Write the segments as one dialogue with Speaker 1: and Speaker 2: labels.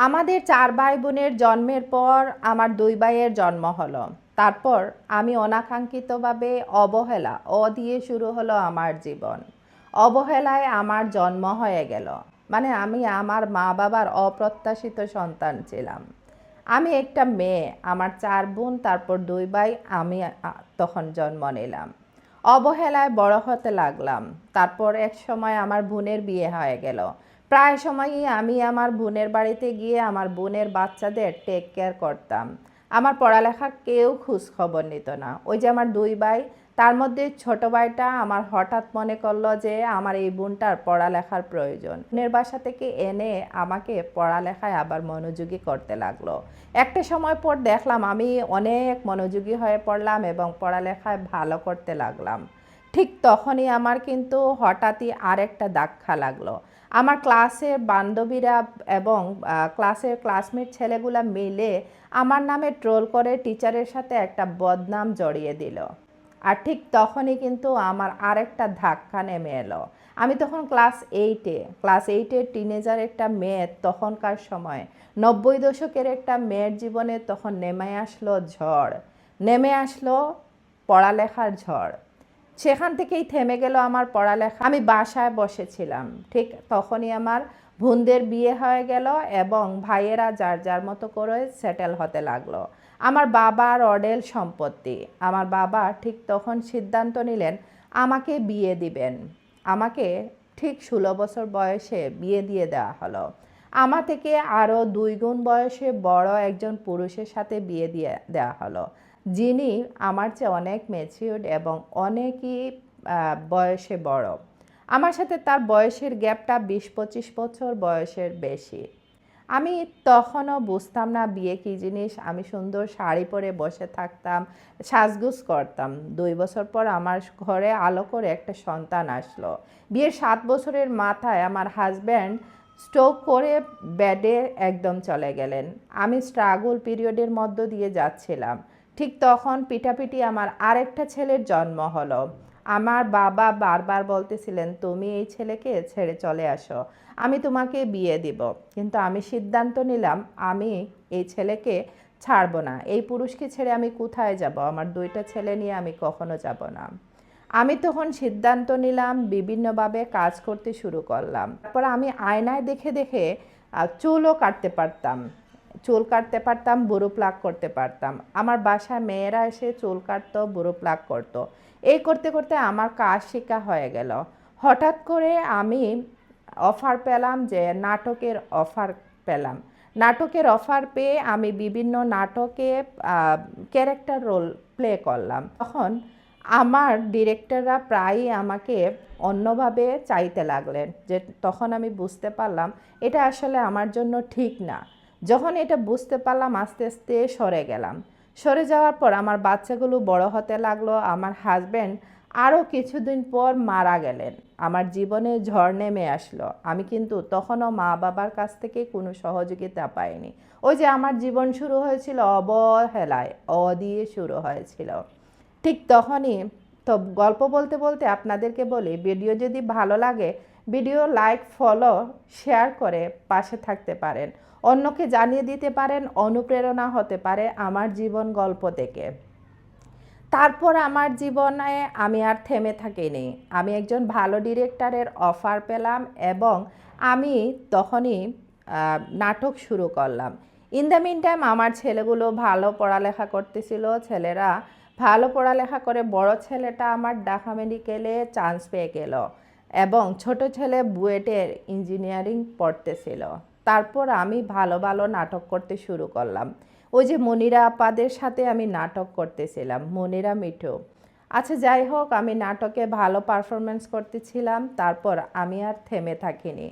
Speaker 1: আমাদের 4 ভাই বোনের জন্মের পর আমার 2 ভাইয়ের জন্ম হলো। তারপর আমি অনাকাঙ্ক্ষিতভাবে দিয়ে শুরু হলো আমার জীবন। অবহেলায় আমার জন্ম হয়ে গেল। মানে আমি আমার মা-বাবার অপ্রত্যাশিত সন্তান ছিলাম। আমি একটা মেয়ে, আমার 4 বোন, তারপর 2 ভাই, আমি তখন জন্ম নিলাম। অবহেলায় বড় হতে লাগলাম। তারপর একসময় আমার বোনের বিয়ে হয়ে গেল। প্রায় সময়ই আমি আমার বোনের বাড়িতে গিয়ে আমার বোনের বাচ্চাদের টেক কেয়ার করতাম। আমার পড়ালেখার কেউ খোঁজ খবর নিত না। ওই যে আমার 2 ভাই, তার মধ্যে ছোট ভাইটা আমার হঠাৎ মনে করলো যে আমার এই বোনটার পড়ালেখার প্রয়োজন। বোনের বাসা থেকে এনে আমাকে পড়ালেখায় আবার মনোযোগী করতে লাগলো। একটা সময় পর দেখলাম আমি অনেক মনোযোগী হয়ে পড়লাম এবং পড়ালেখায় ভালো করতে লাগলাম। ঠিক তখনই আমার কিন্তু হঠাৎই আরেকটা ধাক্কা লাগলো। আমার ক্লাসের বান্ধবীরা এবং ক্লাসের ক্লাসমেট ছেলেগুলা মিলে আমার নামে ট্রোল করে টিচারের সাথে একটা বদনাম জড়িয়ে দিল। আর ঠিক তখনই কিন্তু আমার আরেকটা ধাক্কা নেমে এলো। আমি তখন ক্লাস এইটের টিনেজার একটা মেয়ে। তখনকার সময় 90 দশকের একটা মেয়ের জীবনে তখন নেমে আসলো পড়ালেখার ঝড়। সেখান থেকেই থেমে গেল আমার পড়ালেখা। আমি বাসায় বসেছিলাম। ঠিক তখনই আমার বোনদের বিয়ে হয়ে গেল এবং ভাইয়েরা যার যার মতো করে সেটেল হতে লাগলো। আমার বাবার অঢেল সম্পত্তি। আমার বাবা ঠিক তখন সিদ্ধান্ত নিলেন আমাকে বিয়ে দিবেন। আমাকে ঠিক 16 বছর বয়সে বিয়ে দিয়ে দেওয়া হলো। আমার থেকে আরও 2 গুণ বয়সে বড় একজন পুরুষের সাথে বিয়ে দিয়ে দেওয়া হলো, যিনি আমার চেয়ে অনেক ম্যাচিউরড এবং অনেকই বয়সে বড়। আমার সাথে তার বয়সের গ্যাপটা 20-25 বছর বয়সের বেশি। আমি তখনও বুঝতাম না বিয়ে কী জিনিস। আমি সুন্দর শাড়ি পরে বসে থাকতাম, সাজগোজ করতাম। 2 বছর পর আমার ঘরে আলো করে একটা সন্তান আসলো। বিয়ের 7 বছরের মাথায় আমার হাজব্যান্ড স্ট্রোক করে বেডে একদম চলে গেলেন। আমি স্ট্রাগল পিরিয়ডের মধ্য দিয়ে যাচ্ছিলাম। ঠিক তখন পিটাপিটি আমার আরেকটা ছেলের জন্ম হলো। আমার বাবা বারবার বলতেছিলেন তুমি এই ছেলেকে ছেড়ে চলে আসো, আমি তোমাকে বিয়ে দিব। কিন্তু আমি সিদ্ধান্ত নিলাম আমি এই ছেলেকে ছাড়বো না। এই পুরুষকে ছেড়ে আমি কোথায় যাব? আমার 2টা ছেলে নিয়ে আমি কখনো যাব না। আমি তখন সিদ্ধান্ত নিলাম, বিভিন্নভাবে কাজ করতে শুরু করলাম। তারপর আমি আয়নায় দেখে দেখে চুলও কাটতে পারতাম। চুল কাটতে পারতাম, বুড়ো প্লাক করতে পারতাম। আমার বাসায় মেয়েরা এসে চুল কাটতো, বুড়ো প্লাক করতো। এই করতে করতে আমার কাজ শেখা হয়ে গেল। হঠাৎ করে আমি অফার পেলাম, যে নাটকের অফার পেলাম। নাটকের অফার পেয়ে আমি বিভিন্ন নাটকে ক্যারেক্টার রোল প্লে করলাম। তখন আমার ডিরেক্টররা প্রায়ই আমাকে অন্যভাবে চাইতে লাগলেন, যে তখন আমি বুঝতে পারলাম এটা আসলে আমার জন্য ঠিক না। যখন এটা বুঝতে পারলাম আস্তে আস্তে সরে গেলাম। সরে যাওয়ার পর আমার বাচ্চাগুলো বড় হতে লাগলো। আমার হাজব্যান্ড আরও কিছুদিন পর মারা গেলেন। আমার জীবনে ঝড় নেমে আসলো। আমি কিন্তু তখনও মা বাবার কাছ থেকে কোনো সহযোগিতা পাইনি। ওই যে আমার জীবন শুরু হয়েছিল অবহেলায়, দিয়ে শুরু হয়েছিল। ঠিক তখনই তো গল্প বলতে বলতে আপনাদেরকে বলি, ভিডিও যদি ভালো লাগে ভিডিও লাইক, ফলো, শেয়ার করে পাশে থাকতে পারেন। অন্যকে জানিয়ে দিতে পারেন, অনুপ্রেরণা হতে পারে আমার জীবন গল্প থেকে। তারপর আমার জীবনে আমি আর থেমে থাকিনি। আমি একজন ভালো ডিরেক্টরের অফার পেলাম এবং আমি তখনই নাটক শুরু করলাম। ইন দ্য মিন টাইম আমার ছেলেগুলো ভালো পড়ালেখা করতেছিল। ছেলেরা ভালো পড়ালেখা করে বড় ছেলেটা আমার ঢাকা মেডিকেলে চান্স পেয়ে গেল এবং ছোট ছেলে বুয়েটের ইঞ্জিনিয়ারিং পড়তেছিল। তারপর আমি ভালো ভালো নাটক করতে শুরু করলাম। ওই যে মনিরা আপাদের সাথে আমি নাটক করতেছিলাম, মনিরা মিঠু। আচ্ছা যাই হোক, আমি নাটকে ভালো পারফরমেন্স করতেছিলাম। তারপর আমি আর থেমে থাকিনি।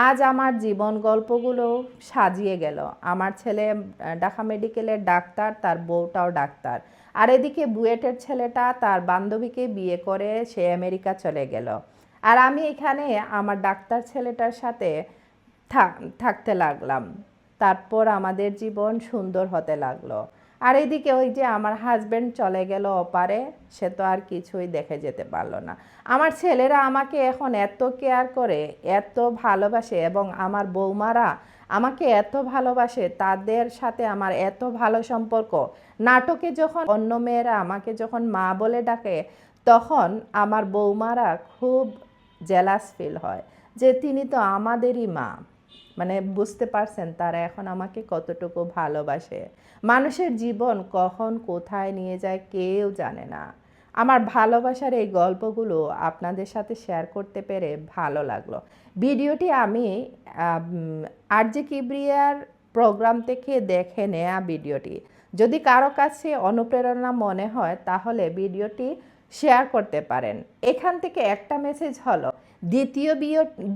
Speaker 1: আজ আমার জীবন গল্পগুলো সাজিয়ে গেল। আমার ছেলে ঢাকা মেডিকেলের ডাক্তার, তার বউটাও ডাক্তার। আর এদিকে বুয়েটের ছেলেটা তার বান্ধবীকে বিয়ে করে সে আমেরিকা চলে গেল। আর আমি এখানে আমার ডাক্তার ছেলেটার সাথে থাকতে লাগলাম। তারপর আমাদের জীবন সুন্দর হতে লাগলো। আর এদিকে ওই যে আমার হাজব্যান্ড চলে গেল অপারে, সে তো আর কিছুই দেখে যেতে পারলো না। আমার ছেলেরা আমাকে এখন এত কেয়ার করে, এত ভালোবাসে এবং আমার বৌমারা আমাকে এত ভালোবাসে, তাদের সাথে আমার এত ভালো সম্পর্ক। নাটকে যখন অন্য মেয়েরা আমাকে যখন মা বলে ডাকে, তখন আমার বৌমারা খুব জেলাস ফিল হয় যে তিনি তো আমাদেরই মা। মানে বুঝতে পারছেন তারা এখন আমাকে কতটুকু ভালোবাসে। মানুষের জীবন কখন কোথায় নিয়ে যায় কেউ জানে না। আমার ভালোবাসার এই গল্পগুলো আপনাদের সাথে শেয়ার করতে পেরে ভালো লাগলো। ভিডিওটি আমি আরজে কিবরিয়ার প্রোগ্রাম থেকে দেখে নেয়া ভিডিওটি। যদি কারো কাছে অনুপ্রেরণা মনে হয় তাহলে ভিডিওটি শেয়ার করতে পারেন। এখান থেকে একটা মেসেজ হলো, দ্বিতীয়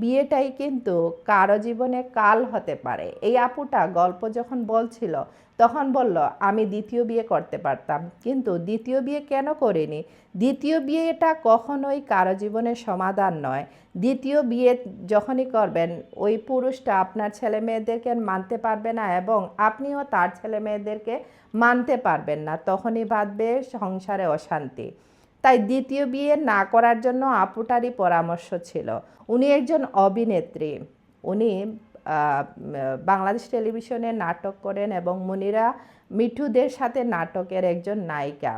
Speaker 1: বিয়েটাই কিন্তু কারো জীবনে কাল হতে পারে। এই আপুটা গল্প যখন বলছিল তখন বলল আমি দ্বিতীয় বিয়ে করতে পারতাম, কিন্তু দ্বিতীয় বিয়ে কেন করিনি। দ্বিতীয় বিয়েটা কখনোই কারো জীবনের সমাধান নয়। দ্বিতীয় বিয়ে যখনই করবেন ওই পুরুষটা আপনার ছেলে মেয়েদেরকে মানতে পারবে না এবং আপনিও তার ছেলে মেয়েদেরকে মানতে পারবেন না, তখনই বাঁধবে সংসারে অশান্তি। তাই দ্বিতীয় বিয়ে না করার জন্য আপুটারই পরামর্শ ছিল। উনি একজন অভিনেত্রী, উনি বাংলাদেশ টেলিভিশনে নাটক করেন এবং মুনিরা মিঠুদের সাথে নাটকের একজন নায়িকা।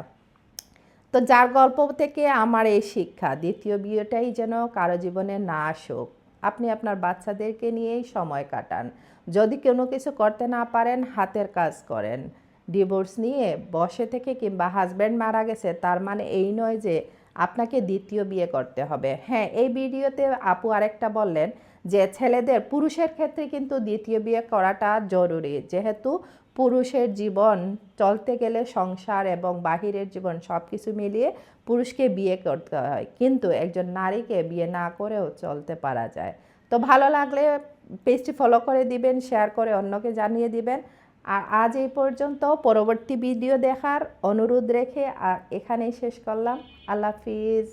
Speaker 1: তো যার গল্প থেকে আমার এই শিক্ষা, দ্বিতীয় বিয়েটাই যেন কারো জীবনে না আসুক। আপনি আপনার বাচ্চাদেরকে নিয়েই সময় কাটান। যদি কোনো কিছু করতে না পারেন হাতের কাজ করেন। ডিভোর্স নিয়ে বসে থেকে কিংবা হাজব্যান্ড মারা গেছে তার মানে এই নয় যে আপনাকে দ্বিতীয় বিয়ে করতে হবে। হ্যাঁ, এই ভিডিওতে আপু আরেকটা বললেন যে ছেলেদের, পুরুষের ক্ষেত্রে কিন্তু দ্বিতীয় বিয়ে করাটা জরুরি, যেহেতু পুরুষের জীবন চলতে গেলে সংসার এবং বাহিরের জীবন সব কিছু মিলিয়ে পুরুষকে বিয়ে করতে হয়, কিন্তু একজন নারীকে বিয়ে না করেও চলতে পারা যায়। তো ভালো লাগলে পেজটি ফলো করে দিবেন, শেয়ার করে অন্যকে জানিয়ে দিবেন। আর আজ এই পর্যন্ত, পরবর্তী ভিডিও দেখার অনুরোধ রেখে এখানেই শেষ করলাম। আল্লাহ হাফিজ।